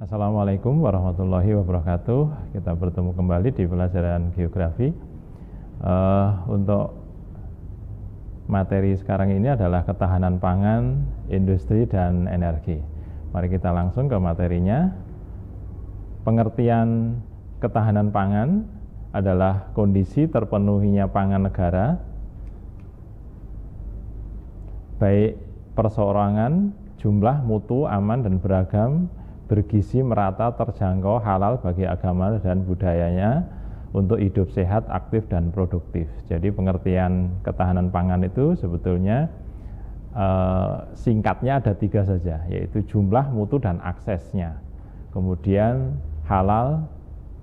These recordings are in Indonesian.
Assalamualaikum warahmatullahi wabarakatuh. Kita bertemu kembali di pelajaran geografi. Untuk materi sekarang ini adalah ketahanan pangan, industri, dan energi. Mari kita langsung ke materinya. Pengertian ketahanan pangan adalah kondisi terpenuhinya pangan negara, baik perseorangan, jumlah, mutu, aman, dan beragam, bergizi, merata, terjangkau, halal bagi agama dan budayanya untuk hidup sehat, aktif, dan produktif. Jadi pengertian ketahanan pangan itu sebetulnya singkatnya ada 3 saja, yaitu jumlah, mutu, dan aksesnya. Kemudian halal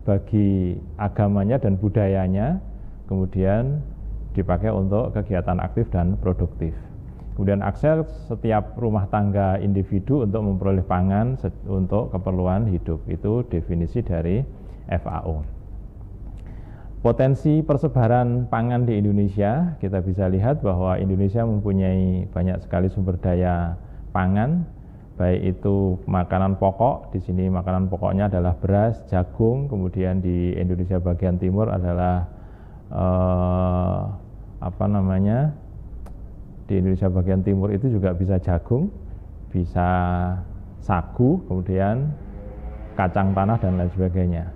bagi agamanya dan budayanya, kemudian dipakai untuk kegiatan aktif dan produktif. Kemudian akses setiap rumah tangga individu untuk memperoleh pangan untuk keperluan hidup. Itu definisi dari FAO. Potensi persebaran pangan di Indonesia, kita bisa lihat bahwa Indonesia mempunyai banyak sekali sumber daya pangan, baik itu makanan pokok. Di sini makanan pokoknya adalah beras, jagung. Kemudian di Indonesia bagian timur adalah di Indonesia bagian timur itu juga bisa jagung, bisa sagu, kemudian kacang tanah, dan lain sebagainya.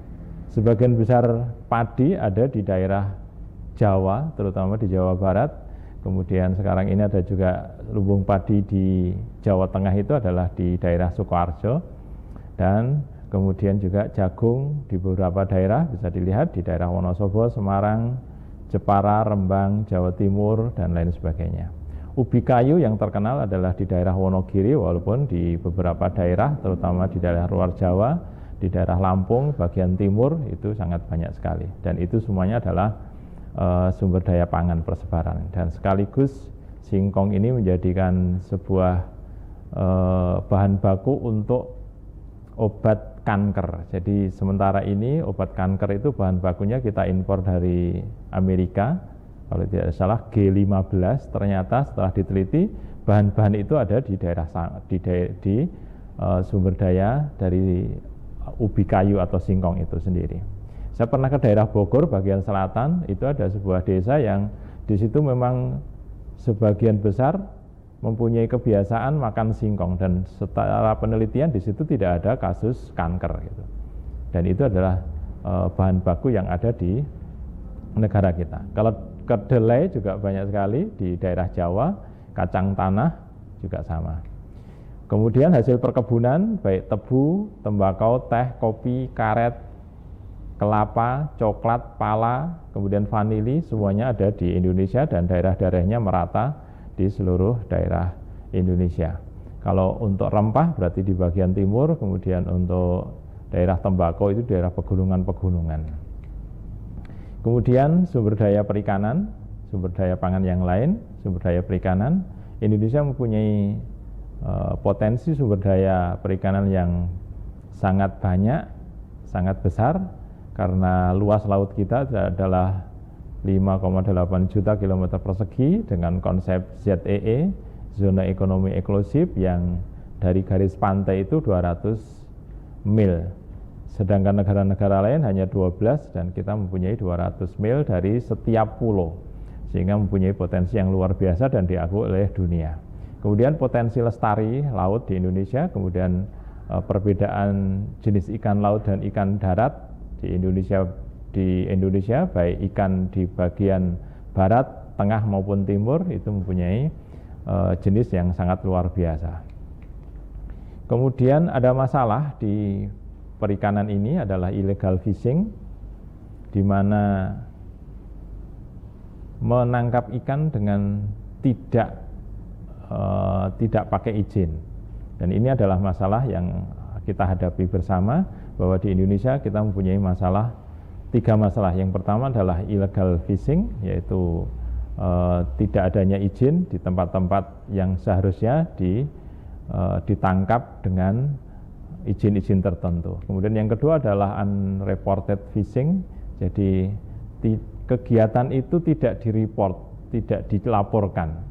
Sebagian besar padi ada di daerah Jawa, terutama di Jawa Barat. Kemudian sekarang ini ada juga lumbung padi di Jawa Tengah, itu adalah di daerah Sukoharjo. Dan kemudian juga jagung di beberapa daerah bisa dilihat di daerah Wonosobo, Semarang, Jepara, Rembang, Jawa Timur, dan lain sebagainya. Ubi kayu yang terkenal adalah di daerah Wonogiri, walaupun di beberapa daerah, terutama di daerah luar Jawa, di daerah Lampung, bagian timur, itu sangat banyak sekali. Dan itu semuanya adalah sumber daya pangan persebaran. Dan sekaligus singkong ini menjadikan sebuah bahan baku untuk obat kanker. Jadi sementara ini obat kanker itu bahan bakunya kita impor dari Amerika. Kalau tidak salah G15, ternyata setelah diteliti bahan-bahan itu ada di daerah sumber daya dari ubi kayu atau singkong itu sendiri. Saya pernah ke daerah Bogor bagian selatan, itu ada sebuah desa yang di situ memang sebagian besar mempunyai kebiasaan makan singkong, dan setelah penelitian di situ tidak ada kasus kanker gitu. Dan itu adalah bahan baku yang ada di negara kita. Kalau kedelai juga banyak sekali di daerah Jawa, kacang tanah juga sama. Kemudian hasil perkebunan baik tebu, tembakau, teh, kopi, karet, kelapa, coklat, pala, kemudian vanili, semuanya ada di Indonesia dan daerah-daerahnya merata di seluruh daerah Indonesia. Kalau untuk rempah berarti di bagian timur, kemudian untuk daerah tembakau itu daerah pegunungan-pegunungan. Kemudian sumber daya perikanan, sumber daya pangan yang lain, sumber daya perikanan. Indonesia mempunyai potensi sumber daya perikanan yang sangat banyak, sangat besar, karena luas laut kita adalah 5,8 juta kilometer persegi dengan konsep ZEE, zona ekonomi eksklusif, yang dari garis pantai itu 200 mil. Sedangkan negara-negara lain hanya 12, dan kita mempunyai 200 mil dari setiap pulau, sehingga mempunyai potensi yang luar biasa dan diakui oleh dunia. Kemudian potensi lestari laut di Indonesia, kemudian perbedaan jenis ikan laut dan ikan darat di Indonesia baik ikan di bagian barat, tengah maupun timur itu mempunyai jenis yang sangat luar biasa. Kemudian ada masalah di perikanan ini adalah illegal fishing, di mana menangkap ikan dengan tidak pakai izin. Dan ini adalah masalah yang kita hadapi bersama, bahwa di Indonesia kita mempunyai tiga masalah. Yang pertama adalah illegal fishing, yaitu tidak adanya izin di tempat-tempat yang seharusnya ditangkap dengan izin-izin tertentu. Kemudian yang kedua adalah unreported fishing, jadi kegiatan itu tidak direport, tidak dilaporkan.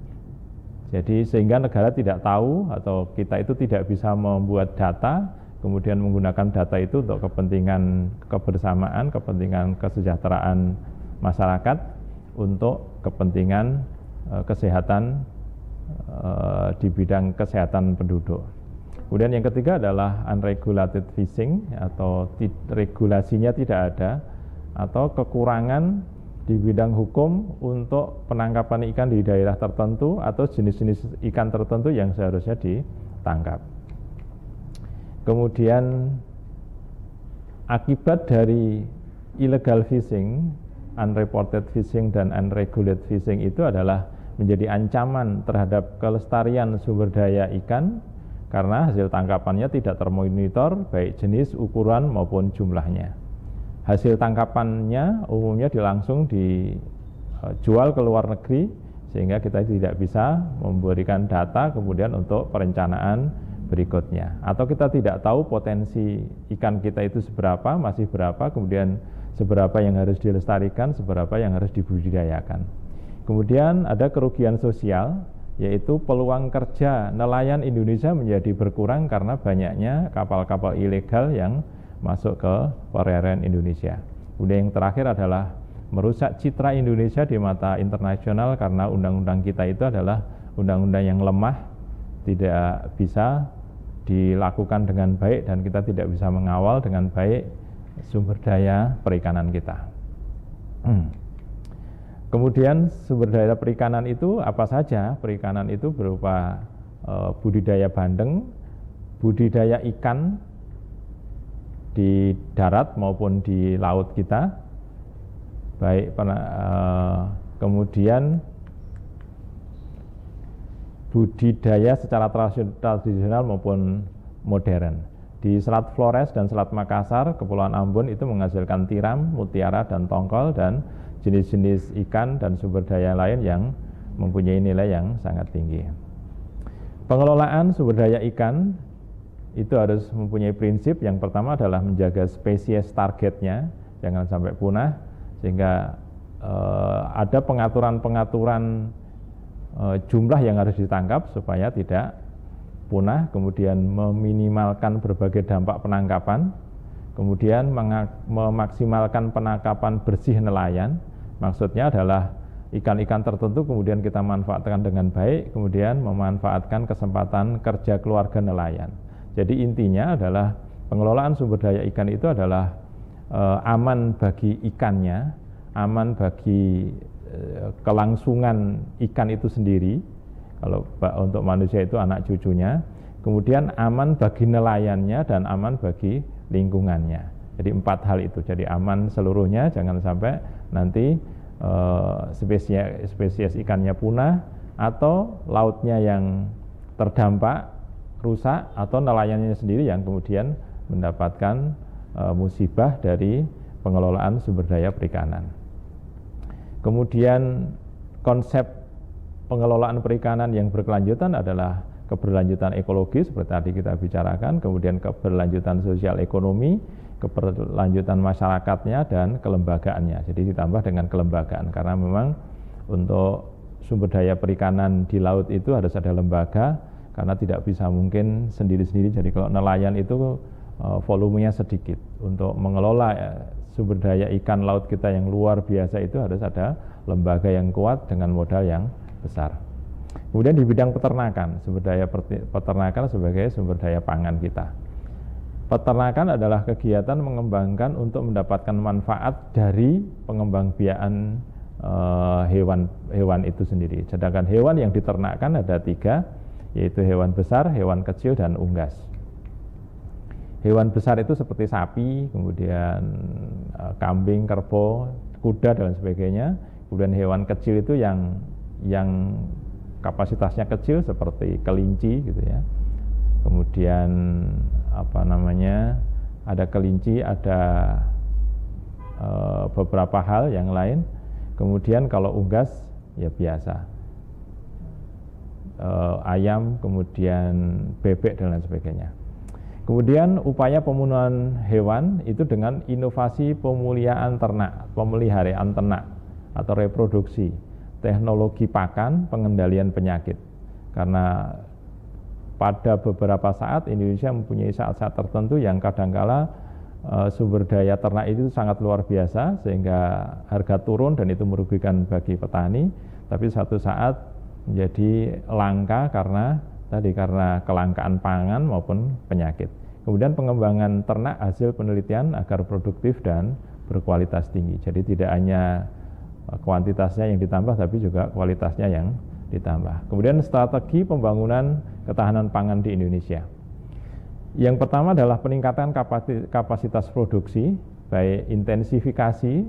Jadi sehingga negara tidak tahu atau kita itu tidak bisa membuat data, kemudian menggunakan data itu untuk kepentingan kebersamaan, kepentingan kesejahteraan masyarakat, untuk kepentingan kesehatan di bidang kesehatan penduduk. Kemudian yang ketiga adalah unregulated fishing, atau regulasinya tidak ada, atau kekurangan di bidang hukum untuk penangkapan ikan di daerah tertentu atau jenis-jenis ikan tertentu yang seharusnya ditangkap. Kemudian akibat dari illegal fishing, unreported fishing dan unregulated fishing itu adalah menjadi ancaman terhadap kelestarian sumber daya ikan, karena hasil tangkapannya tidak termonitor baik jenis, ukuran maupun jumlahnya. Hasil tangkapannya umumnya langsung dijual ke luar negeri, sehingga kita tidak bisa memberikan data kemudian untuk perencanaan berikutnya. Atau kita tidak tahu potensi ikan kita itu seberapa, masih berapa, kemudian seberapa yang harus dilestarikan, seberapa yang harus dibudidayakan. Kemudian ada kerugian sosial, yaitu peluang kerja nelayan Indonesia menjadi berkurang karena banyaknya kapal-kapal ilegal yang masuk ke perairan Indonesia. Kemudian yang terakhir adalah merusak citra Indonesia di mata internasional, karena undang-undang kita itu adalah undang-undang yang lemah, tidak bisa dilakukan dengan baik, dan kita tidak bisa mengawal dengan baik sumber daya perikanan kita. Kemudian sumber daya perikanan itu apa saja? Perikanan itu berupa budidaya bandeng, budidaya ikan di darat maupun di laut kita, kemudian budidaya secara tradisional maupun modern. Di Selat Flores dan Selat Makassar, Kepulauan Ambon itu menghasilkan tiram, mutiara, dan tongkol, dan jenis-jenis ikan dan sumber daya lain yang mempunyai nilai yang sangat tinggi. Pengelolaan sumber daya ikan itu harus mempunyai prinsip. Yang pertama adalah menjaga spesies targetnya, jangan sampai punah, sehingga ada pengaturan-pengaturan jumlah yang harus ditangkap supaya tidak punah. Kemudian meminimalkan berbagai dampak penangkapan, kemudian memaksimalkan penangkapan bersih nelayan. Maksudnya adalah ikan-ikan tertentu kemudian kita manfaatkan dengan baik, kemudian memanfaatkan kesempatan kerja keluarga nelayan. Jadi intinya adalah pengelolaan sumber daya ikan itu adalah aman bagi ikannya, aman bagi kelangsungan ikan itu sendiri. Kalau untuk manusia itu anak cucunya, kemudian aman bagi nelayannya dan aman bagi lingkungannya. Jadi 4 hal itu, jadi aman seluruhnya, jangan sampai nanti spesies ikannya punah, atau lautnya yang terdampak, rusak, atau nelayannya sendiri yang kemudian mendapatkan musibah dari pengelolaan sumber daya perikanan. Kemudian konsep pengelolaan perikanan yang berkelanjutan adalah keberlanjutan ekologis seperti tadi kita bicarakan, kemudian keberlanjutan sosial ekonomi, keberlanjutan masyarakatnya, dan kelembagaannya. Jadi ditambah dengan kelembagaan, karena memang untuk sumber daya perikanan di laut itu harus ada lembaga, karena tidak bisa mungkin sendiri-sendiri. Jadi kalau nelayan itu volumenya sedikit, untuk mengelola sumber daya ikan laut kita yang luar biasa itu harus ada lembaga yang kuat dengan modal yang besar. Kemudian di bidang peternakan, sumber daya peternakan sebagai sumber daya pangan kita. Peternakan adalah kegiatan mengembangkan untuk mendapatkan manfaat dari pengembangbiakan hewan itu sendiri. Sedangkan hewan yang diternakkan ada 3, yaitu hewan besar, hewan kecil, dan unggas. Hewan besar itu seperti sapi, kemudian kambing, kerbau, kuda, dan sebagainya. Kemudian hewan kecil itu yang kapasitasnya kecil seperti kelinci gitu ya. Kemudian ada kelinci, ada beberapa hal yang lain. Kemudian kalau unggas ya biasa, ayam, kemudian bebek, dan lain sebagainya. Kemudian upaya pemenuhan hewan itu dengan inovasi pemulihaan ternak, pemeliharaan ternak atau reproduksi, teknologi pakan, pengendalian penyakit. Karena pada beberapa saat Indonesia mempunyai saat-saat tertentu yang kadangkala sumber daya ternak itu sangat luar biasa sehingga harga turun dan itu merugikan bagi petani, tapi satu saat menjadi langka karena kelangkaan pangan maupun penyakit. Kemudian pengembangan ternak hasil penelitian agar produktif dan berkualitas tinggi. Jadi tidak hanya kuantitasnya yang ditambah tapi juga kualitasnya yang ditambah. Kemudian strategi pembangunan ketahanan pangan di Indonesia. Yang pertama adalah peningkatan kapasitas produksi, baik intensifikasi,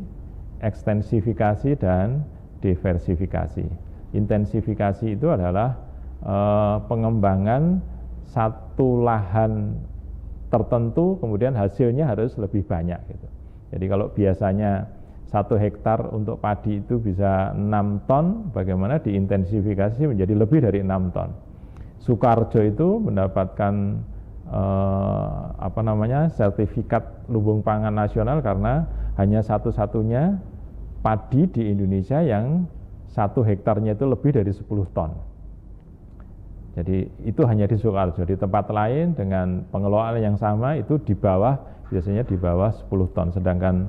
ekstensifikasi, dan diversifikasi. Intensifikasi itu adalah pengembangan satu lahan tertentu, kemudian hasilnya harus lebih banyak. Gitu. Jadi kalau biasanya 1 hektar untuk padi itu bisa 6 ton, bagaimana diintensifikasi menjadi lebih dari 6 ton. Sukoharjo itu mendapatkan sertifikat lumbung pangan nasional karena hanya satu-satunya padi di Indonesia yang 1 hektarnya itu lebih dari 10 ton. Jadi itu hanya di Sukoharjo. Di tempat lain dengan pengelolaan yang sama itu biasanya di bawah 10 ton. Sedangkan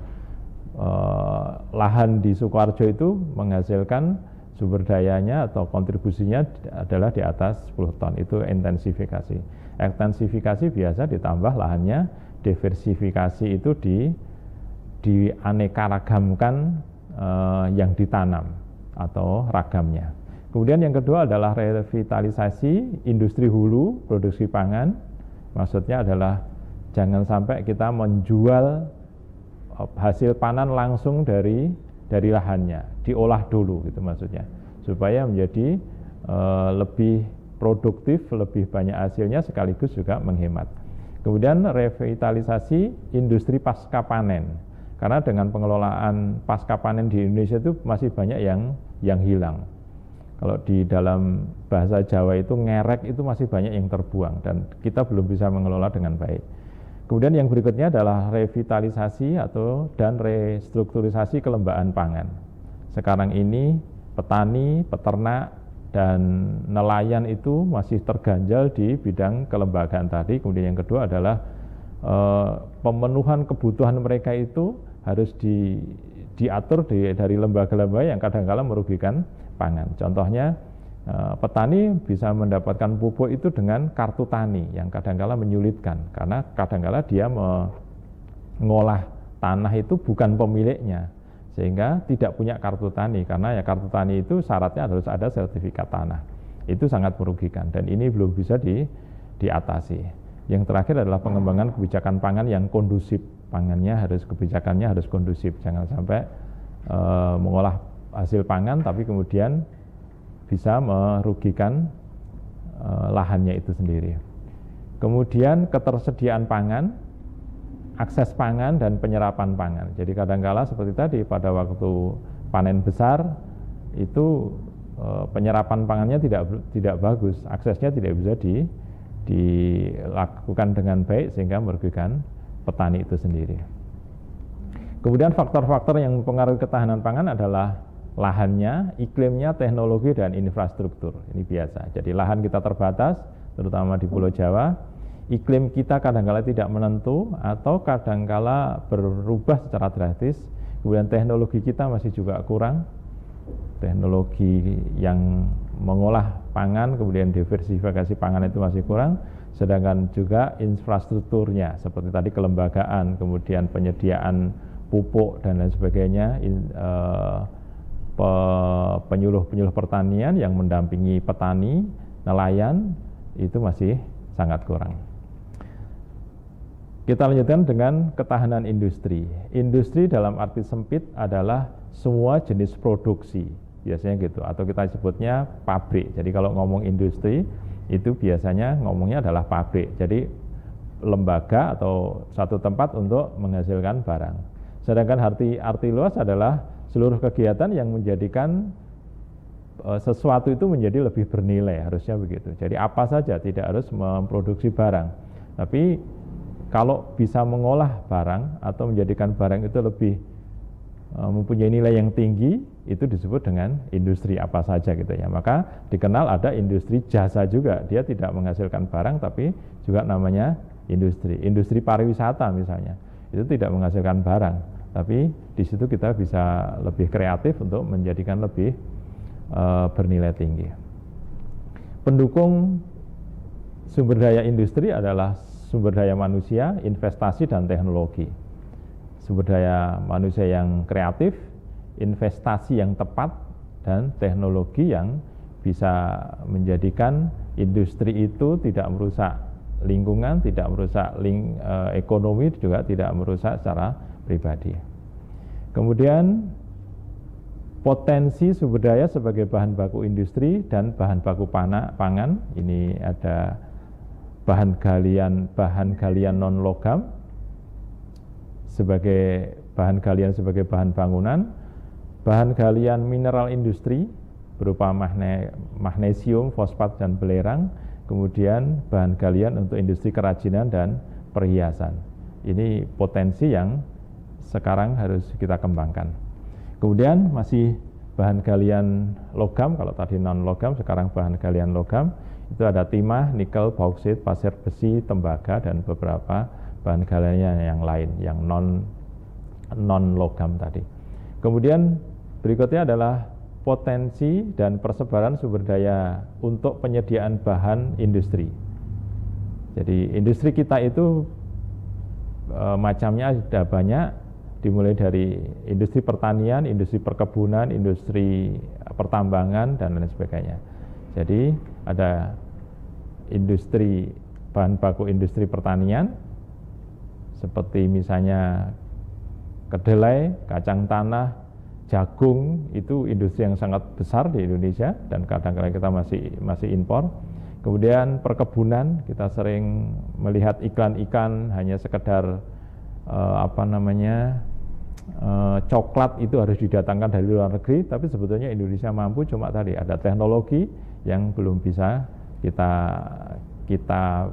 lahan di Sukoharjo itu menghasilkan sumber dayanya atau kontribusinya adalah di atas 10 ton. Itu intensifikasi. Ekstensifikasi biasa ditambah lahannya, diversifikasi itu dianeka-ragamkan yang ditanam atau ragamnya. Kemudian yang kedua adalah revitalisasi industri hulu produksi pangan. Maksudnya adalah jangan sampai kita menjual hasil panen langsung dari lahannya, diolah dulu gitu maksudnya, supaya menjadi lebih produktif, lebih banyak hasilnya sekaligus juga menghemat. Kemudian revitalisasi industri pasca panen, karena dengan pengelolaan pasca panen di Indonesia itu masih banyak yang hilang. Kalau di dalam bahasa Jawa itu ngerek itu masih banyak yang terbuang dan kita belum bisa mengelola dengan baik. Kemudian yang berikutnya adalah revitalisasi dan restrukturisasi kelembagaan pangan. Sekarang ini petani, peternak, dan nelayan itu masih terganjal di bidang kelembagaan tadi. Kemudian yang kedua adalah pemenuhan kebutuhan mereka itu harus diatur dari lembaga-lembaga yang kadang-kala merugikan pangan. Contohnya petani bisa mendapatkan pupuk itu dengan kartu tani yang kadang-kala menyulitkan karena kadang-kala dia mengolah tanah itu bukan pemiliknya, sehingga tidak punya kartu tani karena ya kartu tani itu syaratnya harus ada sertifikat tanah. Itu sangat merugikan dan ini belum bisa diatasi. Yang terakhir adalah pengembangan kebijakan pangan yang kondusif. Kebijakannya harus kondusif. Jangan sampai mengolah hasil pangan tapi kemudian bisa merugikan lahannya itu sendiri. Kemudian ketersediaan pangan, akses pangan dan penyerapan pangan. Jadi kadang-kala seperti tadi pada waktu panen besar itu penyerapan pangannya tidak bagus, aksesnya tidak bisa dilakukan dengan baik sehingga merugikan petani itu sendiri. Kemudian faktor-faktor yang mempengaruhi ketahanan pangan adalah lahannya, iklimnya, teknologi, dan infrastruktur. Ini biasa. Jadi lahan kita terbatas, terutama di Pulau Jawa. Iklim kita kadangkala tidak menentu atau kadangkala berubah secara drastis. Kemudian teknologi kita masih juga kurang. Teknologi yang mengolah pangan, kemudian diversifikasi pangan itu masih kurang. Sedangkan juga infrastrukturnya, seperti tadi kelembagaan, kemudian penyediaan pupuk dan lain sebagainya, penyuluh-penyuluh pertanian yang mendampingi petani, nelayan, itu masih sangat kurang. Kita lanjutkan dengan ketahanan industri. Industri dalam arti sempit adalah semua jenis produksi, biasanya gitu, atau kita sebutnya pabrik. Jadi kalau ngomong industri, itu biasanya ngomongnya adalah pabrik. Jadi lembaga atau satu tempat untuk menghasilkan barang. Sedangkan arti luas adalah seluruh kegiatan yang menjadikan sesuatu itu menjadi lebih bernilai, harusnya begitu. Jadi apa saja, tidak harus memproduksi barang. Tapi kalau bisa mengolah barang atau menjadikan barang itu lebih mempunyai nilai yang tinggi, itu disebut dengan industri apa saja gitu ya. Maka dikenal ada industri jasa juga, dia tidak menghasilkan barang tapi juga namanya industri. Industri pariwisata misalnya, itu tidak menghasilkan barang, tapi di situ kita bisa lebih kreatif untuk menjadikan lebih bernilai tinggi. Pendukung sumber daya industri adalah sumber daya manusia, investasi dan teknologi. Sumber daya manusia yang kreatif, investasi yang tepat, dan teknologi yang bisa menjadikan industri itu tidak merusak lingkungan, tidak merusak ekonomi, juga tidak merusak secara pribadi. Kemudian potensi sumber daya sebagai bahan baku industri dan bahan baku pangan, ini ada bahan galian non logam sebagai bahan galian sebagai bahan bangunan, bahan galian mineral industri berupa magnesium, fosfat dan belerang, kemudian bahan galian untuk industri kerajinan dan perhiasan. Ini potensi yang sekarang harus kita kembangkan. Kemudian masih bahan galian logam, kalau tadi non logam, sekarang bahan galian logam, itu ada timah, nikel, bauksit, pasir besi, tembaga, dan beberapa bahan galian yang lain, yang non logam tadi. Kemudian berikutnya adalah potensi dan persebaran sumber daya untuk penyediaan bahan industri. Jadi industri kita itu macamnya ada banyak, dimulai dari industri pertanian, industri perkebunan, industri pertambangan, dan lain sebagainya. Jadi ada industri bahan baku industri pertanian, seperti misalnya kedelai, kacang tanah, jagung, itu industri yang sangat besar di Indonesia dan kadang-kadang kita masih impor. Kemudian perkebunan, kita sering melihat iklan-iklan hanya sekedar coklat itu harus didatangkan dari luar negeri, tapi sebetulnya Indonesia mampu, cuma tadi ada teknologi yang belum bisa kita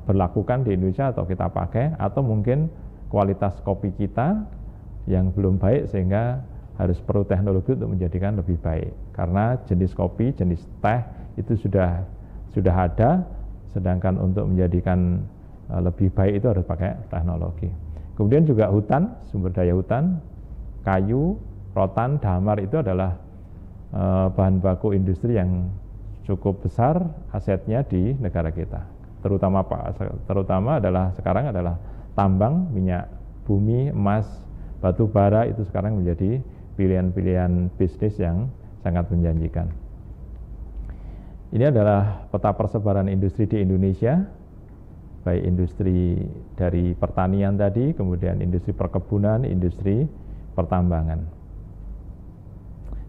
berlakukan di Indonesia atau kita pakai, atau mungkin kualitas kopi kita yang belum baik sehingga harus perlu teknologi untuk menjadikan lebih baik, karena jenis kopi, jenis teh itu sudah ada, sedangkan untuk menjadikan lebih baik itu harus pakai teknologi. Kemudian juga hutan, sumber daya hutan, kayu, rotan, damar itu adalah bahan baku industri yang cukup besar asetnya di negara kita. Terutama adalah sekarang adalah tambang, minyak bumi, emas, batu bara, itu sekarang menjadi pilihan-pilihan bisnis yang sangat menjanjikan. Ini adalah peta persebaran industri di Indonesia, baik industri dari pertanian tadi, kemudian industri perkebunan, industri pertambangan.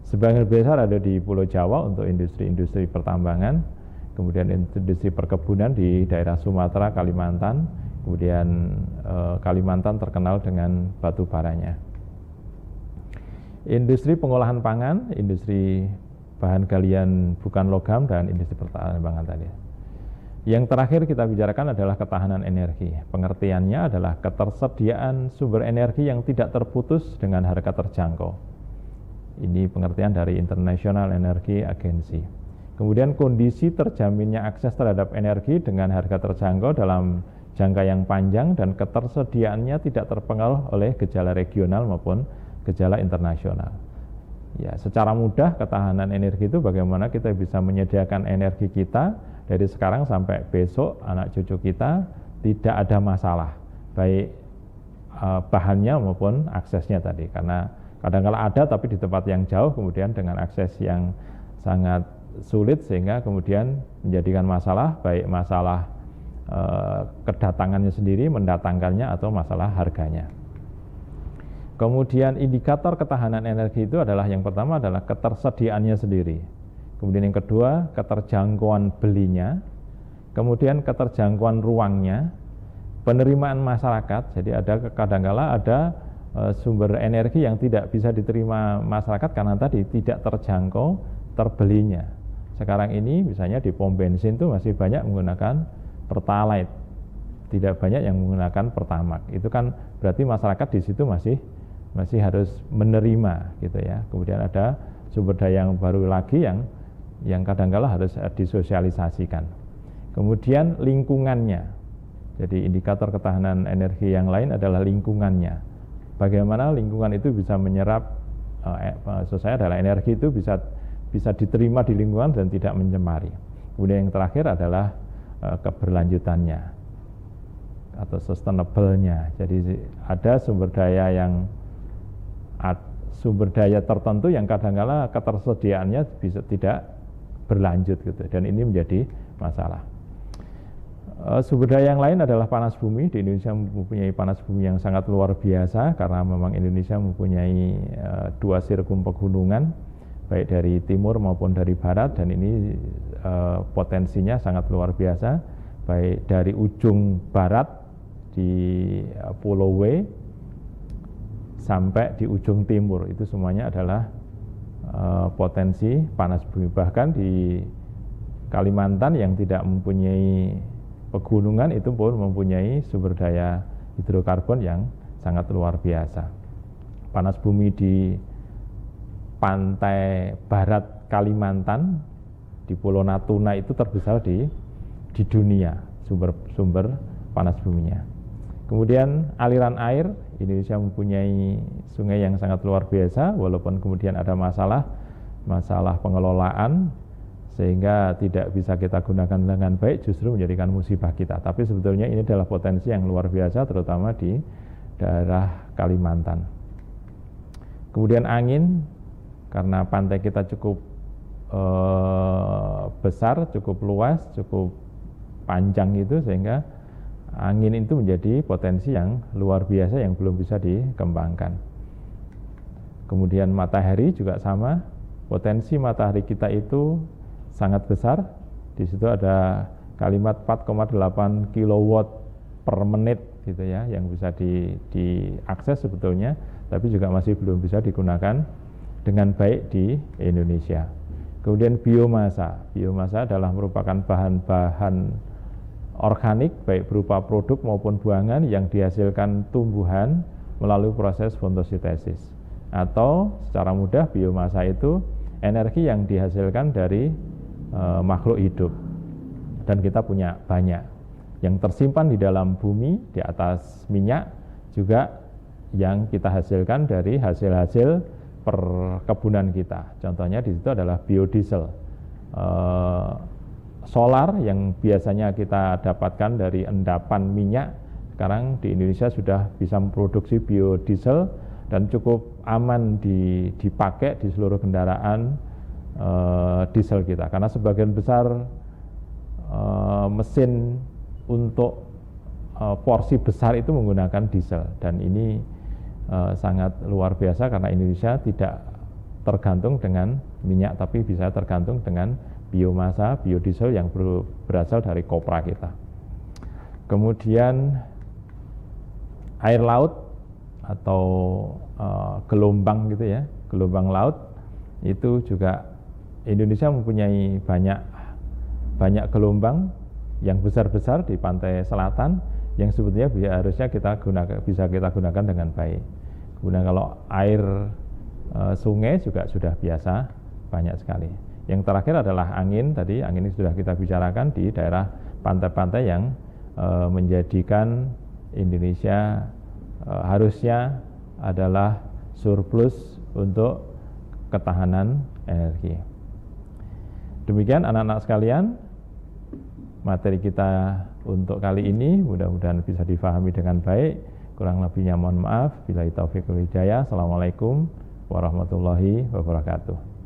Sebagian besar ada di Pulau Jawa untuk industri-industri pertambangan, kemudian industri perkebunan di daerah Sumatera, Kalimantan, kemudian Kalimantan terkenal dengan batu baranya. Industri pengolahan pangan, industri bahan galian bukan logam, dan industri pertambangan tadi. Yang terakhir kita bicarakan adalah ketahanan energi. Pengertiannya adalah ketersediaan sumber energi yang tidak terputus dengan harga terjangkau. Ini pengertian dari International Energy Agency. Kemudian kondisi terjaminnya akses terhadap energi dengan harga terjangkau dalam jangka yang panjang dan ketersediaannya tidak terpengaruh oleh gejala regional maupun gejala internasional. Ya, secara mudah ketahanan energi itu bagaimana kita bisa menyediakan energi kita dari sekarang sampai besok anak cucu kita tidak ada masalah, baik bahannya maupun aksesnya tadi. Karena kadang-kala ada tapi di tempat yang jauh, kemudian dengan akses yang sangat sulit sehingga kemudian menjadikan masalah, baik masalah kedatangannya sendiri, mendatangkannya, atau masalah harganya. Kemudian indikator ketahanan energi itu adalah yang pertama adalah ketersediaannya sendiri. Kemudian yang kedua keterjangkauan belinya, kemudian keterjangkauan ruangnya, penerimaan masyarakat. Jadi kadang-kala ada sumber energi yang tidak bisa diterima masyarakat karena tadi tidak terjangkau terbelinya. Sekarang ini misalnya di pom bensin itu masih banyak menggunakan Pertalite, tidak banyak yang menggunakan Pertamax. Itu kan berarti masyarakat di situ masih masih harus menerima gitu ya. Kemudian ada sumber daya yang baru lagi yang kadang-kala harus disosialisasikan. Kemudian lingkungannya. Jadi indikator ketahanan energi yang lain adalah lingkungannya. Bagaimana lingkungan itu bisa menyerap, maksud saya adalah energi itu bisa diterima di lingkungan dan tidak mencemari. Kemudian yang terakhir adalah keberlanjutannya atau sustainable-nya. Jadi ada sumber daya tertentu yang kadang-kala ketersediaannya bisa tidak berlanjut gitu, dan ini menjadi masalah. Sumber daya yang lain adalah panas bumi. Di Indonesia mempunyai panas bumi yang sangat luar biasa karena memang Indonesia mempunyai 2 sirkum pegunungan baik dari timur maupun dari barat, dan ini potensinya sangat luar biasa, baik dari ujung barat di Pulau W sampai di ujung timur, itu semuanya adalah potensi panas bumi. Bahkan di Kalimantan yang tidak mempunyai pegunungan itu pun mempunyai sumber daya hidrokarbon yang sangat luar biasa. Panas bumi di pantai barat Kalimantan di Pulau Natuna itu terbesar di dunia sumber panas buminya. Kemudian aliran air, Indonesia mempunyai sungai yang sangat luar biasa, walaupun kemudian ada masalah pengelolaan sehingga tidak bisa kita gunakan dengan baik, justru menjadikan musibah kita. Tapi sebetulnya ini adalah potensi yang luar biasa, terutama di daerah Kalimantan. Kemudian angin, karena pantai kita cukup besar, cukup luas, cukup panjang gitu, sehingga angin itu menjadi potensi yang luar biasa yang belum bisa dikembangkan. Kemudian matahari juga sama, potensi matahari kita itu sangat besar. Di situ ada kalimat 4,8 kilowatt per menit gitu ya, yang bisa diakses sebetulnya, tapi juga masih belum bisa digunakan dengan baik di Indonesia. Kemudian biomasa adalah merupakan bahan-bahan organik baik berupa produk maupun buangan yang dihasilkan tumbuhan melalui proses fotosintesis, atau secara mudah biomasa itu energi yang dihasilkan dari makhluk hidup, dan kita punya banyak yang tersimpan di dalam bumi, di atas minyak, juga yang kita hasilkan dari hasil-hasil perkebunan kita. Contohnya di situ adalah biodiesel, solar yang biasanya kita dapatkan dari endapan minyak. Sekarang di Indonesia sudah bisa memproduksi biodiesel dan cukup aman dipakai di seluruh kendaraan diesel kita, karena sebagian besar mesin untuk porsi besar itu menggunakan diesel, dan ini sangat luar biasa karena Indonesia tidak tergantung dengan minyak, tapi bisa tergantung dengan biomasa, biodiesel yang berasal dari kopra kita. Kemudian air laut atau gelombang gitu ya, gelombang laut itu juga Indonesia mempunyai banyak gelombang yang besar-besar di pantai selatan yang sebetulnya harusnya bisa kita gunakan dengan baik. Kemudian kalau air sungai juga sudah biasa banyak sekali. Yang terakhir adalah angin. Tadi angin ini sudah kita bicarakan di daerah pantai-pantai yang menjadikan Indonesia harusnya adalah surplus untuk ketahanan energi. Demikian anak-anak sekalian, materi kita untuk kali ini mudah-mudahan bisa difahami dengan baik. Kurang lebihnya mohon maaf. Billahi taufiq wal hidayah. Assalamualaikum warahmatullahi wabarakatuh.